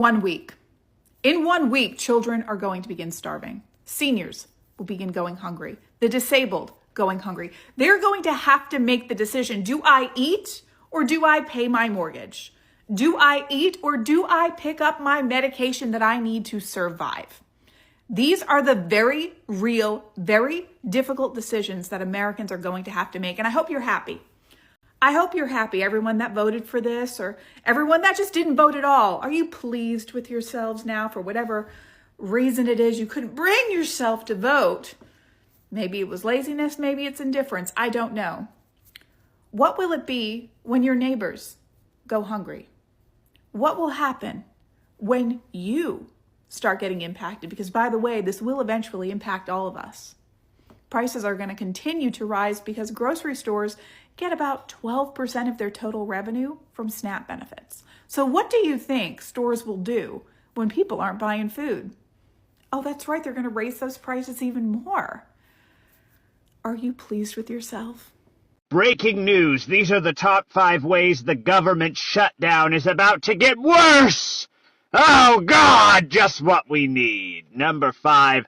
1 week. In 1 week, children are going to begin starving. Seniors will begin going hungry. The disabled going hungry. They're going to have to make the decision. Do I eat or do I pay my mortgage? Do I eat or do I pick up my medication that I need to survive? These are the very real, very difficult decisions that Americans are going to have to make. And I hope you're happy. I hope you're happy, everyone that voted for this or everyone that just didn't vote at all. Are you pleased with yourselves now for whatever reason it is you couldn't bring yourself to vote? Maybe it was laziness, maybe it's indifference. I don't know. What will it be when your neighbors go hungry? What will happen when you start getting impacted? Because by the way, this will eventually impact all of us. Prices are going to continue to rise because grocery stores get about 12% of their total revenue from SNAP benefits. So what do you think stores will do when people aren't buying food? Oh, that's right. They're going to raise those prices even more. Are you pleased with yourself? Breaking news. These are the top 5 ways the government shutdown is about to get worse. Oh, God, just what we need. Number 5,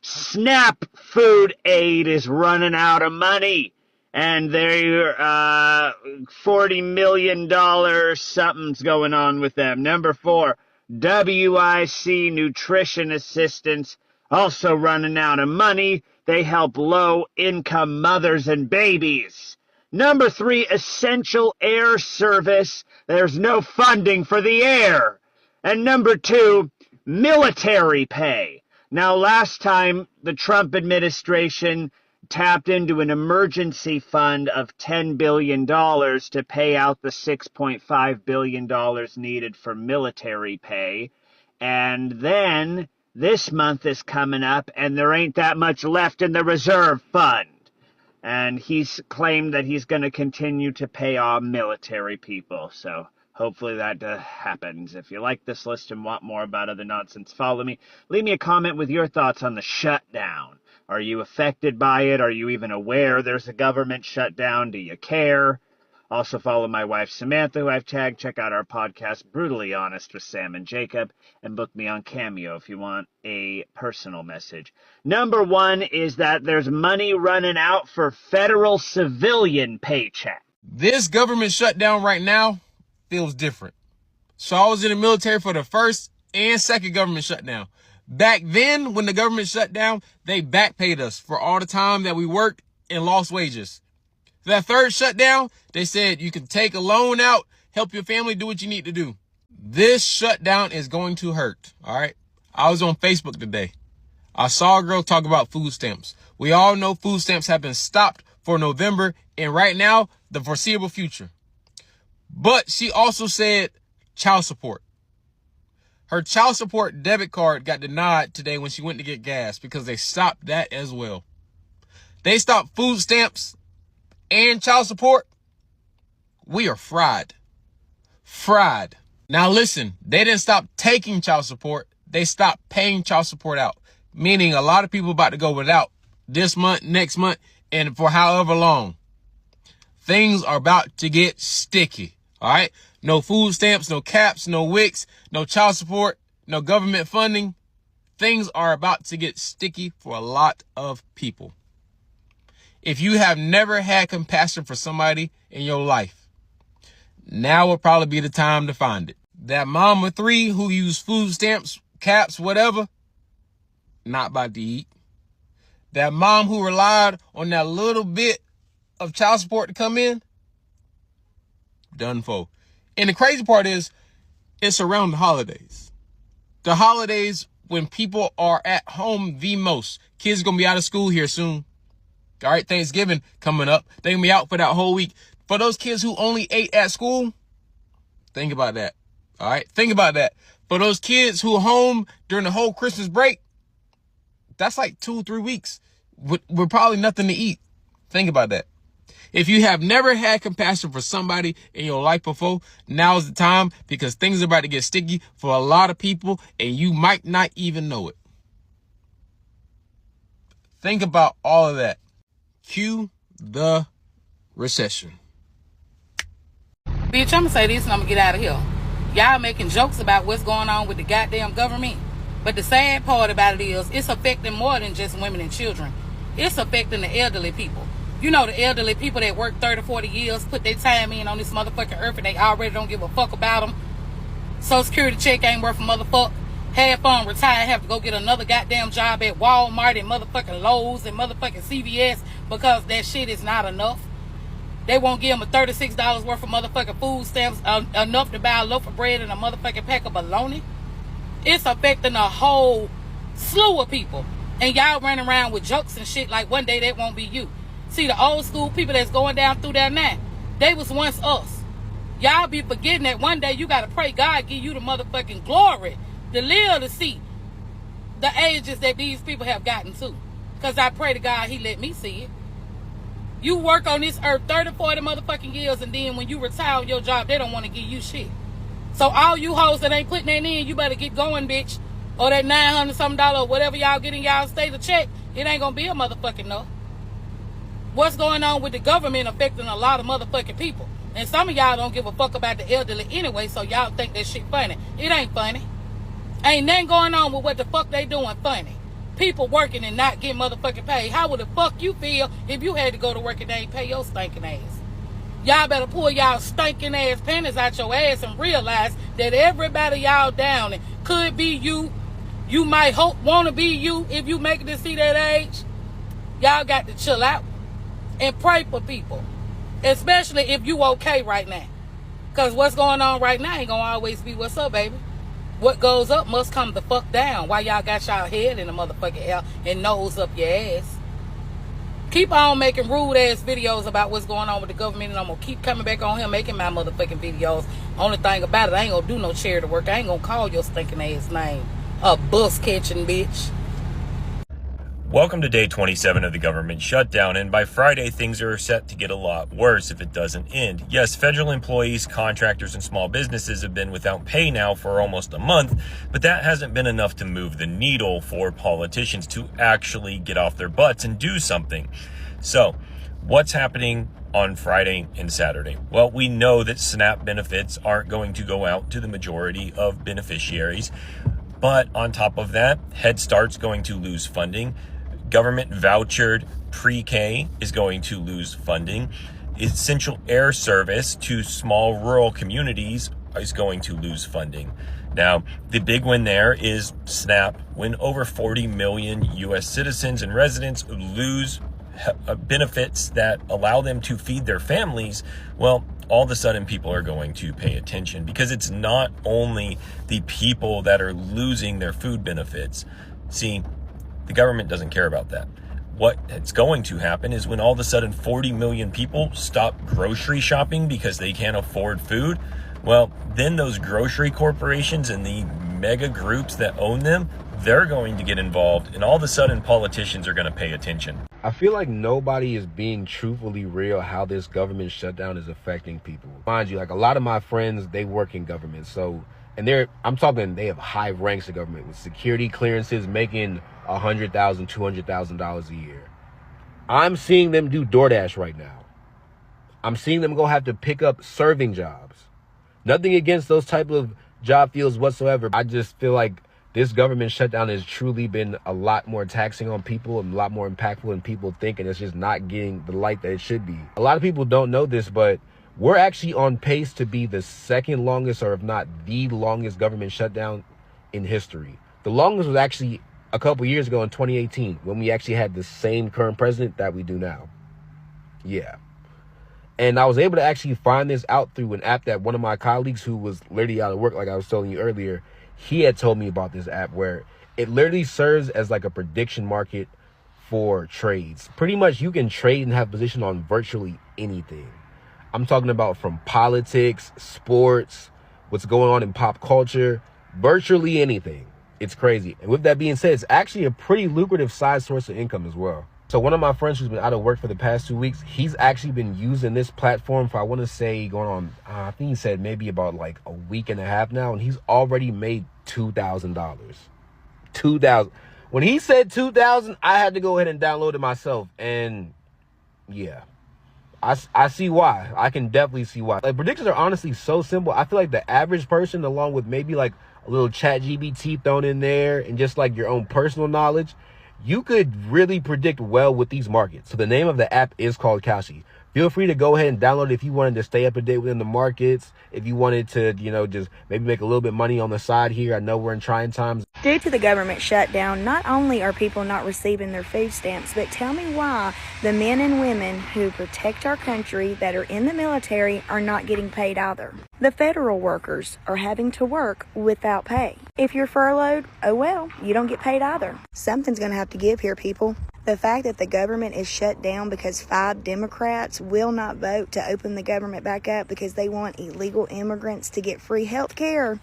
SNAP food aid is running out of money. And they're $40 million, something's going on with them. Number 4, WIC nutrition assistance, also running out of money. They help low-income mothers and babies. Number 3, essential air service. There's no funding for the air. And number 2, military pay. Now, last time the Trump administration tapped into an emergency fund of $10 billion to pay out the $6.5 billion needed for military pay. And then this month is coming up and there ain't that much left in the reserve fund. And he's claimed that he's going to continue to pay all military people. So hopefully that happens. If you like this list and want more about other nonsense, follow me. Leave me a comment with your thoughts on the shutdown. Are you affected by it? Are you even aware there's a government shutdown? Do you care? Also follow my wife Samantha, who I've tagged. Check out our podcast, Brutally Honest with Sam and Jacob. And book me on Cameo if you want a personal message. Number 1 is that there's money running out for federal civilian paycheck. This government shutdown right now feels different. So I was in the military for the first and second government shutdown. Back then, when the government shut down, they back paid us for all the time that we worked and lost wages. For that third shutdown, they said you can take a loan out, help your family do what you need to do. This shutdown is going to hurt, all right? I was on Facebook today. I saw a girl talk about food stamps. We all know food stamps have been stopped for November and right now, the foreseeable future. But she also said child support. Her child support debit card got denied today when she went to get gas because they stopped that as well. They stopped food stamps and child support. We are fried. Fried. Now listen, they didn't stop taking child support. They stopped paying child support out, meaning a lot of people about to go without this month, next month, and for however long. Things are about to get sticky. All right. No food stamps, no caps, no WICs, no child support, no government funding. Things are about to get sticky for a lot of people. If you have never had compassion for somebody in your life, now would probably be the time to find it. That mom of 3 who used food stamps, caps, whatever, not about to eat. That mom who relied on that little bit of child support to come in, done for. And the crazy part is, it's around the holidays. The holidays when people are at home the most. Kids are going to be out of school here soon. All right, Thanksgiving coming up. They're going to be out for that whole week. For those kids who only ate at school, think about that. All right, think about that. For those kids who are home during the whole Christmas break, that's like 2-3 weeks with probably nothing to eat. Think about that. If you have never had compassion for somebody in your life before, now is the time because things are about to get sticky for a lot of people and you might not even know it. Think about all of that. Cue the recession. Bitch, I'm gonna say this and I'm gonna get out of here. Y'all making jokes about what's going on with the goddamn government. But the sad part about it is it's affecting more than just women and children. It's affecting the elderly people. You know, the elderly people that work 30, 40 years, put their time in on this motherfucking earth, and they already don't give a fuck about them. Social Security check ain't worth a motherfucker. Half on retire, have to go get another goddamn job at Walmart and motherfucking Lowe's and motherfucking CVS because that shit is not enough. They won't give them a $36 worth of motherfucking food stamps, enough to buy a loaf of bread and a motherfucking pack of bologna. It's affecting a whole slew of people. And y'all running around with jokes and shit like one day that won't be you. See, the old school people that's going down through there now, they was once us. Y'all be forgetting that one day you got to pray God give you the motherfucking glory to live to see the ages that these people have gotten to. Because I pray to God he let me see it. You work on this earth 30, 40 motherfucking years, and then when you retire on your job, they don't want to give you shit. So all you hoes that ain't putting that in, you better get going, bitch. Or that $900 something or whatever y'all getting y'all state of check, it ain't gonna be a motherfucking no. What's going on with the government affecting a lot of motherfucking people? And some of y'all don't give a fuck about the elderly anyway, so y'all think that shit funny. It ain't funny. Ain't nothing going on with what the fuck they doing funny. People working and not getting motherfucking paid. How would the fuck you feel if you had to go to work and they ain't pay your stinking ass? Y'all better pull y'all stinking ass panties out your ass and realize that everybody y'all down and could be you. You might hope want to be you if you make it to see that age. Y'all got to chill out and pray for people. Especially if you okay right now. Because what's going on right now ain't going to always be what's up, baby. What goes up must come the fuck down. Why y'all got y'all head in the motherfucking air and nose up your ass? Keep on making rude ass videos about what's going on with the government, and I'm going to keep coming back on here making my motherfucking videos. Only thing about it, I ain't going to do no charity work. I ain't going to call your stinking ass name a bus catching bitch. Welcome to day 27 of the government shutdown, and by Friday, things are set to get a lot worse if it doesn't end. Yes, federal employees, contractors, and small businesses have been without pay now for almost a month, but that hasn't been enough to move the needle for politicians to actually get off their butts and do something. So, what's happening on Friday and Saturday? Well, we know that SNAP benefits aren't going to go out to the majority of beneficiaries, but on top of that, Head Start's going to lose funding. Government vouchered pre-K is going to lose funding. Essential air service to small rural communities is going to lose funding. Now, the big one there is SNAP. When over 40 million U.S. citizens and residents lose benefits that allow them to feed their families, well, all of a sudden people are going to pay attention, because it's not only the people that are losing their food benefits. See, the government doesn't care about that. What's going to happen is when all of a sudden 40 million people stop grocery shopping because they can't afford food, well, then those grocery corporations and the mega groups that own them, they're going to get involved, and all of a sudden politicians are going to pay attention. I feel like nobody is being truthfully real how this government shutdown is affecting people. Mind you, like a lot of my friends, they work in government, and they have high ranks of government with security clearances, making $100,000, $200,000 a year. I'm seeing them do DoorDash right now. I'm seeing them go have to pick up serving jobs. Nothing against those type of job fields whatsoever. I just feel like this government shutdown has truly been a lot more taxing on people and a lot more impactful than people think, and it's just not getting the light that it should be. A lot of people don't know this, but we're actually on pace to be the second longest, or if not the longest, government shutdown in history. The longest was actually a couple years ago in 2018, when we actually had the same current president that we do now. Yeah. And I was able to actually find this out through an app that one of my colleagues, who was literally out of work, like I was telling you earlier, he had told me about this app where it literally serves as like a prediction market for trades. Pretty much you can trade and have position on virtually anything. I'm talking about from politics, sports, what's going on in pop culture, virtually anything. It's crazy. And with that being said, it's actually a pretty lucrative side source of income as well. So one of my friends who's been out of work for the past 2 weeks, he's actually been using this platform for, I want to say, going on, I think he said maybe about like a week and a half now, and he's already made $2,000. $2,000. When he said $2,000, I had to go ahead and download it myself. And yeah, I see why. I can definitely see why. Like, predictions are honestly so simple. I feel like the average person, along with maybe like a little chat GBT thrown in there and just like your own personal knowledge, you could really predict well with these markets. So the name of the app is called Kalshi. Feel free to go ahead and download it if you wanted to stay up to date within the markets. If you wanted to, just maybe make a little bit money on the side here. I know we're in trying times. Due to the government shutdown, not only are people not receiving their food stamps, but tell me why the men and women who protect our country that are in the military are not getting paid either. The federal workers are having to work without pay. If you're furloughed, oh well, you don't get paid either. Something's going to have to give here, people. The fact that the government is shut down because 5 Democrats will not vote to open the government back up because they want illegal immigrants to get free health care.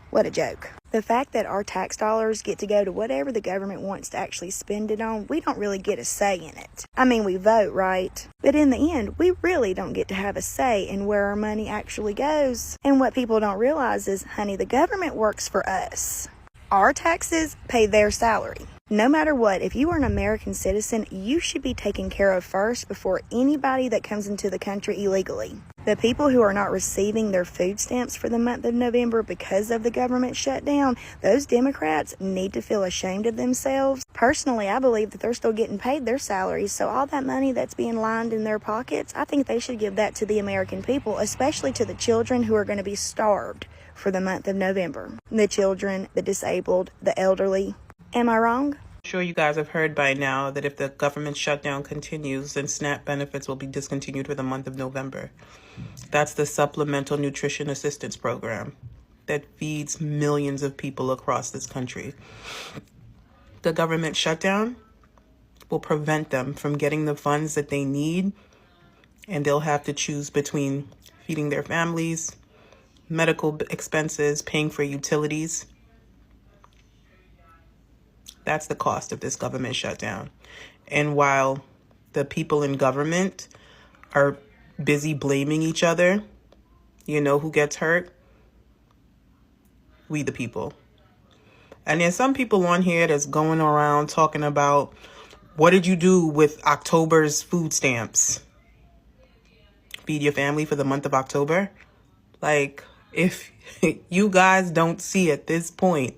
What a joke. The fact that our tax dollars get to go to whatever the government wants to actually spend it on, we don't really get a say in it. I mean, we vote, right? But in the end, we really don't get to have a say in where our money actually goes. And what people don't realize is, honey, the government works for us. Our taxes pay their salary. No matter what, if you are an American citizen, you should be taken care of first before anybody that comes into the country illegally. The people who are not receiving their food stamps for the month of November because of the government shutdown, those Democrats need to feel ashamed of themselves. Personally, I believe that they're still getting paid their salaries, so all that money that's being lined in their pockets, I think they should give that to the American people, especially to the children who are going to be starved for the month of November. The children, the disabled, the elderly. Am I wrong? I'm sure you guys have heard by now that if the government shutdown continues, then SNAP benefits will be discontinued for the month of November. That's the Supplemental Nutrition Assistance Program that feeds millions of people across this country. The government shutdown will prevent them from getting the funds that they need, and they'll have to choose between feeding their families, medical expenses, paying for utilities. That's the cost of this government shutdown. And while the people in government are busy blaming each other, you know who gets hurt? We the people. And there's some people on here that's going around talking about, what did you do with October's food stamps? Feed your family for the month of October? Like, if you guys don't see at this point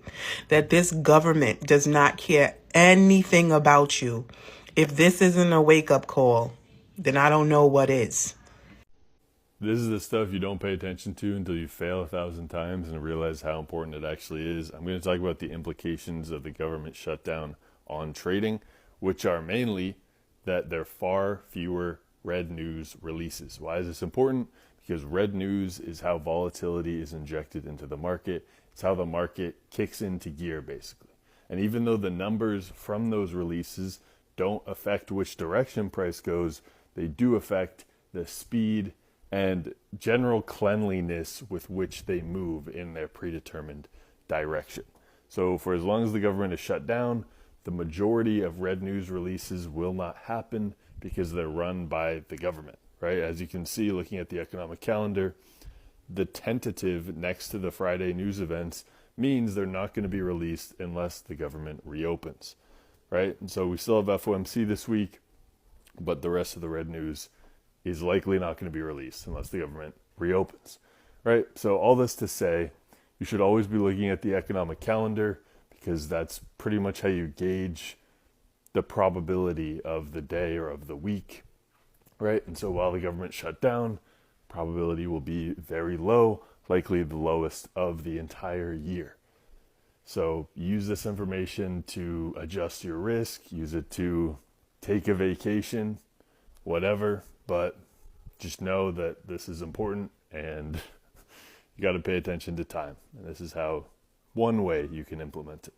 that this government does not care anything about you, if this isn't a wake-up call, then I don't know what is. This is the stuff you don't pay attention to until you fail 1,000 times and realize how important it actually is. I'm going to talk about the implications of the government shutdown on trading, which are mainly that there are far fewer red news releases. Why is this important? Because red news is how volatility is injected into the market. It's how the market kicks into gear, basically. And even though the numbers from those releases don't affect which direction price goes, they do affect the speed and general cleanliness with which they move in their predetermined direction. So for as long as the government is shut down, the majority of red news releases will not happen because they're run by the government. Right? As you can see, looking at the economic calendar, the tentative next to the Friday news events means they're not going to be released unless the government reopens. Right? And so we still have FOMC this week, but the rest of the red news is likely not going to be released unless the government reopens. Right? So all this to say, you should always be looking at the economic calendar because that's pretty much how you gauge the probability of the day or of the week. Right? And so while the government shut down, probability will be very low, likely the lowest of the entire year. So use this information to adjust your risk, use it to take a vacation, whatever, but just know that this is important and you got to pay attention to time. And this is how one way you can implement it.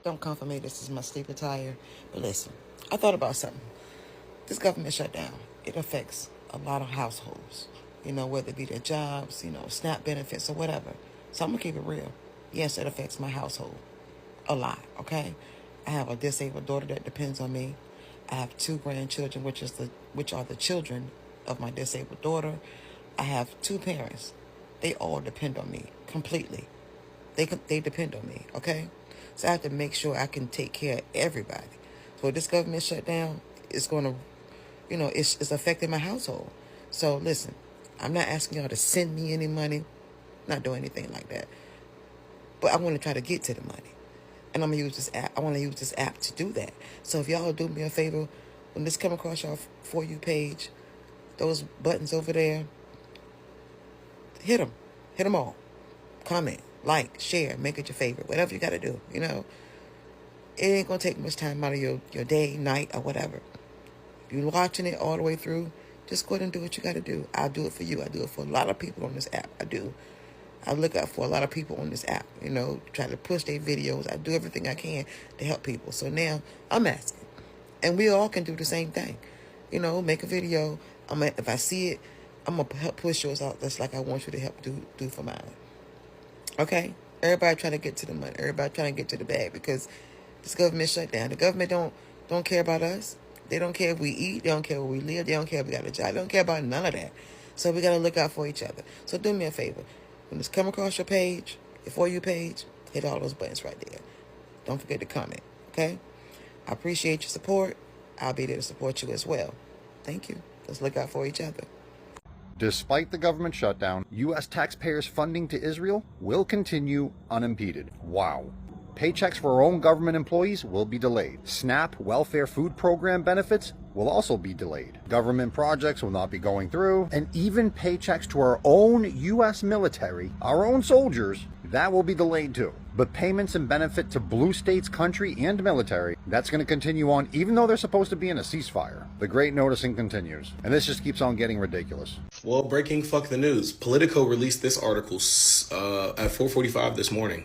Don't come for me, this is my sleep attire. But listen, I thought about something. This government shutdown, it affects a lot of households, whether it be their jobs, SNAP benefits or whatever. So I'm going to keep it real. Yes, it affects my household a lot, okay? I have a disabled daughter that depends on me. I have 2 grandchildren, which are the children of my disabled daughter. I have 2 parents. They all depend on me completely. They depend on me, okay? So I have to make sure I can take care of everybody. So this government shutdown is going to it's affecting my household. So listen, I'm not asking y'all to send me any money, not doing anything like that. But I want to try to get to the money. And I'm going to use this app. I want to use this app to do that. So if y'all do me a favor, when this come across your For You page, those buttons over there, hit them. Hit them all. Comment, like, share, make it your favorite. Whatever you got to do, It ain't going to take much time out of your day, night, or whatever. If you're watching it all the way through, just go ahead and do what you got to do. I'll do it for you. I do it for a lot of people on this app. I do. I look out for a lot of people on this app, try to push their videos. I do everything I can to help people. So now I'm asking. And we all can do the same thing. Make a video. If I see it, I'm going to help push yours out just like I want you to help do for mine. Okay? Everybody trying to get to the money. Everybody trying to get to the bag because this government shut down. The government don't care about us. They don't care if we eat. They don't care where we live. They don't care if we got a job. They don't care about none of that. So we got to look out for each other. So do me a favor. When it's come across your page, your For You page, hit all those buttons right there. Don't forget to comment, okay? I appreciate your support. I'll be there to support you as well. Thank you. Let's look out for each other. Despite the government shutdown, U.S. taxpayers' funding to Israel will continue unimpeded. Wow. Paychecks for our own government employees will be delayed. SNAP welfare food program benefits will also be delayed. Government projects will not be going through, and even paychecks to our own U.S. military, our own soldiers, that will be delayed too. But payments and benefit to blue states, country, and military, that's going to continue on even though they're supposed to be in a ceasefire. The great noticing continues, and this just keeps on getting ridiculous. Well, breaking fuck the news. Politico released this article at 4:45 this morning.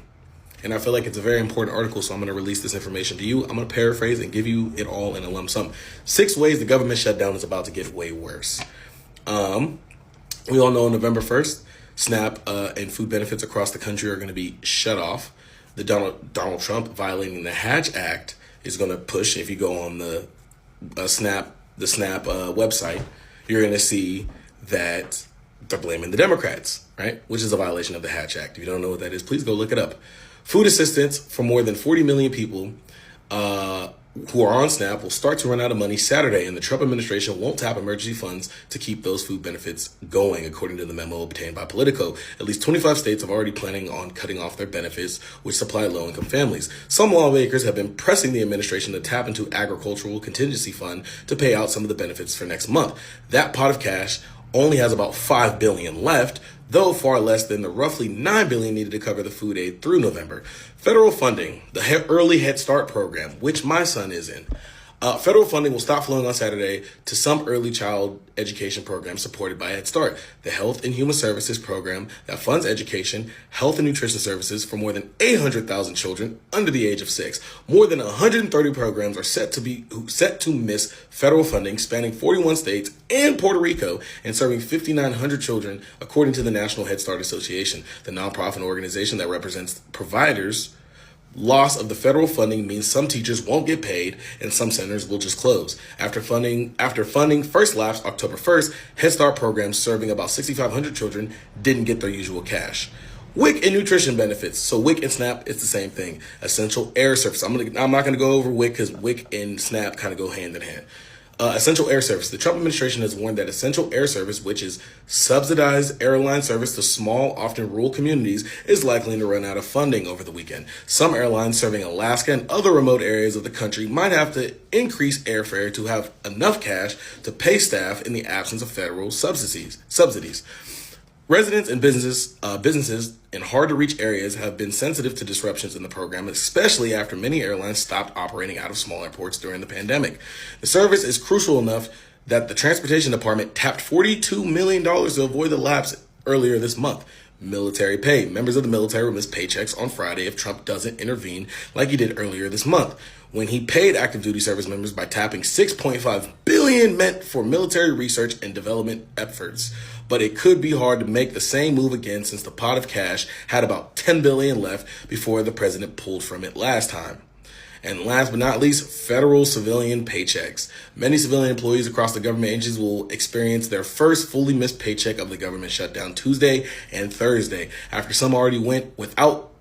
And I feel like it's a very important article, so I'm going to release this information to you. I'm going to paraphrase and give you it all in a lump sum. 6 ways the government shutdown is about to get way worse. We all know on November 1st, SNAP and food benefits across the country are going to be shut off. The Donald Trump violating the Hatch Act is going to push. If you go on the SNAP website, you're going to see that they're blaming the Democrats, right? Which is a violation of the Hatch Act. If you don't know what that is, please go look it up. Food assistance for more than 40 million people who are on SNAP will start to run out of money Saturday, and the Trump administration won't tap emergency funds to keep those food benefits going, according to the memo obtained by Politico. At least 25 states are already planning on cutting off their benefits, which supply low-income families. Some lawmakers have been pressing the administration to tap into agricultural contingency fund to pay out some of the benefits for next month. That pot of cash only has about $5 billion left, though far less than the roughly $9 billion needed to cover the food aid through November. Federal funding, the Early Head Start program, which my son is in, federal funding will stop flowing on Saturday to some early child education programs supported by Head Start, the Health and Human Services program that funds education, health and nutrition services for more than 800,000 children under the age of 6. More than 130 programs are set to miss federal funding, spanning 41 states and Puerto Rico, and serving 5,900 children, according to the National Head Start Association, the nonprofit organization that represents providers. Loss of the federal funding means some teachers won't get paid and some centers will just close. After funding first lapsed October 1st, Head Start programs serving about 6,500 children didn't get their usual cash. WIC and nutrition benefits. So WIC and SNAP, it's the same thing. Essential air service. I'm not gonna go over WIC because WIC and SNAP kind of go hand in hand. Essential air service. The Trump administration has warned that essential air service, which is subsidized airline service to small, often rural communities, is likely to run out of funding over the weekend. Some airlines serving Alaska and other remote areas of the country might have to increase airfare to have enough cash to pay staff in the absence of federal subsidies. Residents and businesses in hard-to-reach areas have been sensitive to disruptions in the program, especially after many airlines stopped operating out of small airports during the pandemic. The service is crucial enough that the Transportation Department tapped $42 million to avoid the lapse earlier this month. Military pay. Members of the military will miss paychecks on Friday if Trump doesn't intervene like he did earlier this month, when he paid active duty service members by tapping $6.5 billion meant for military research and development efforts. But it could be hard to make the same move again since the pot of cash had about $10 billion left before the president pulled from it last time. And last but not least, federal civilian paychecks. Many civilian employees across the government agencies will experience their first fully missed paycheck of the government shutdown Tuesday and Thursday, after some already went without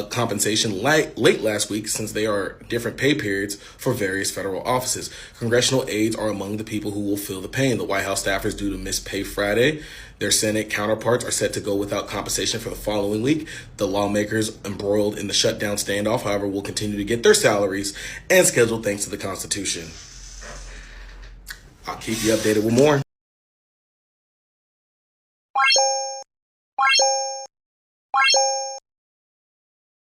compensation late last week, since they are different pay periods for various federal offices. Congressional aides are among the people who will feel the pain. The White House staffers due to miss pay Friday. Their Senate counterparts are set to go without compensation for the following week. The lawmakers embroiled in the shutdown standoff, however, will continue to get their salaries and schedule thanks to the Constitution. I'll keep you updated with more.